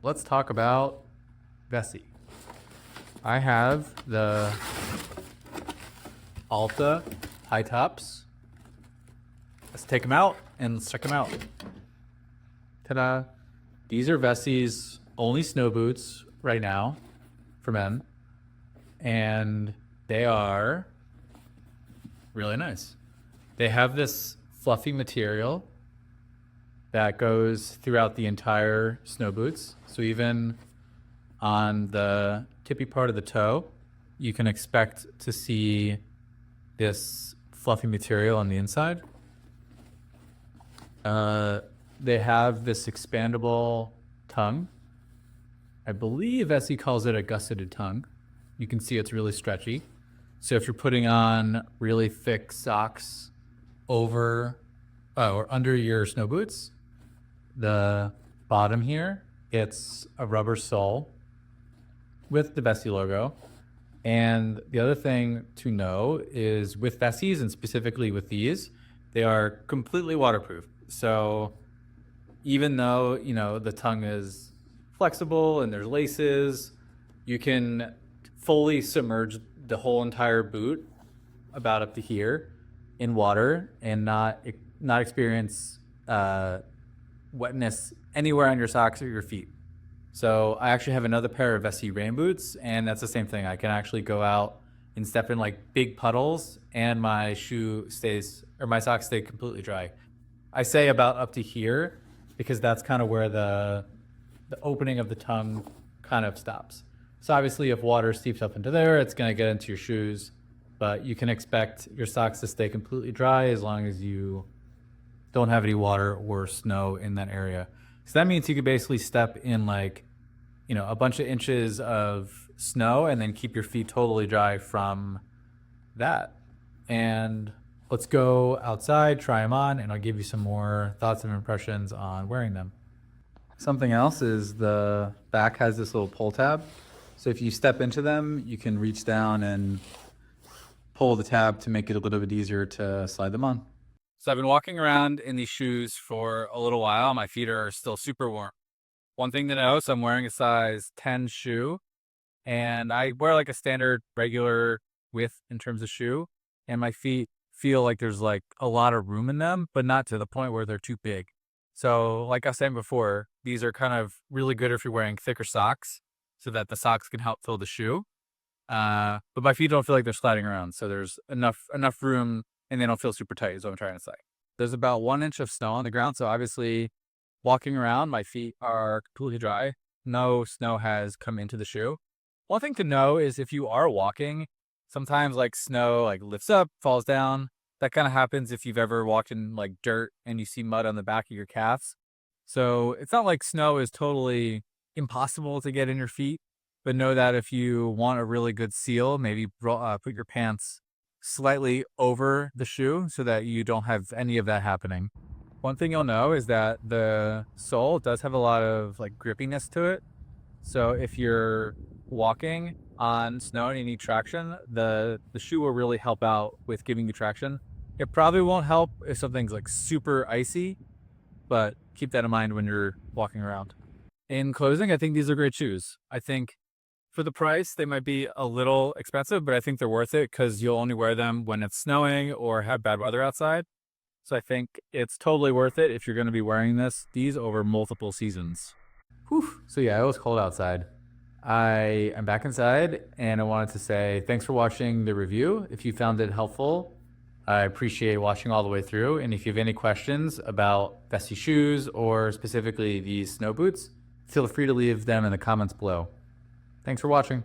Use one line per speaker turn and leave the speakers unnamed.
let's talk about Vessi. I have the Alta High Tops. Let's take them out and let's check them out. Ta-da! These are Vessi's only snow boots right now for men, and they are really nice. They have this fluffy material that goes throughout the entire snow boots. So even on the tippy part of the toe, you can expect to see this fluffy material on the inside. They have this expandable tongue. I believe Vessi calls it a gusseted tongue. You can see it's really stretchy. So if you're putting on really thick socks over or under your snow boots, the bottom here, it's a rubber sole with the Vessi logo. And the other thing to know is with Vessis, and specifically with these, they are completely waterproof. So even though, you know, the tongue is flexible and there's laces, you can fully submerge the whole entire boot about up to here in water and not experience wetness anywhere on your socks or your feet. So I actually have another pair of Vessi rain boots, and that's the same thing. I can actually go out and step in like big puddles and my my socks stay completely dry. I say about up to here because that's kind of where the opening of the tongue kind of stops. So obviously if water seeps up into there, it's going to get into your shoes, but you can expect your socks to stay completely dry as long as you don't have any water or snow in that area. So that means you could basically step in like, you know, a bunch of inches of snow and then keep your feet totally dry from that. And let's go outside, try them on, and I'll give you some more thoughts and impressions on wearing them. Something else is the back has this little pull tab. So if you step into them, you can reach down and pull the tab to make it a little bit easier to slide them on. So I've been walking around in these shoes for a little while. My feet are still super warm. One thing to know, so I'm wearing a size 10 shoe, and I wear like a standard regular width in terms of shoe, and my feet feel like there's like a lot of room in them, but not to the point where they're too big. So like I was saying before, these are kind of really good if you're wearing thicker socks so that the socks can help fill the shoe. But my feet don't feel like they're sliding around. So there's enough room and they don't feel super tight is what I'm trying to say. There's about 1 inch of snow on the ground. So obviously walking around, my feet are completely dry. No snow has come into the shoe. One thing to know is if you are walking, sometimes like snow like lifts up, falls down. That kind of happens if you've ever walked in like dirt and you see mud on the back of your calves. So it's not like snow is totally impossible to get in your feet, but know that if you want a really good seal, maybe put your pants slightly over the shoe so that you don't have any of that happening. One thing you'll know is that the sole does have a lot of like grippiness to it. So if you're walking on snow and you need traction, the shoe will really help out with giving you traction. It probably won't help if something's like super icy, but keep that in mind when you're walking around. In closing, I think these are great shoes. I think for the price, they might be a little expensive, but I think they're worth it because you'll only wear them when it's snowing or have bad weather outside. So I think it's totally worth it if you're going to be wearing these over multiple seasons. Whew. So yeah, it was cold outside. I am back inside and I wanted to say thanks for watching the review. If you found it helpful, I appreciate watching all the way through. And if you have any questions about Vessi shoes or specifically these snow boots, feel free to leave them in the comments below. Thanks for watching.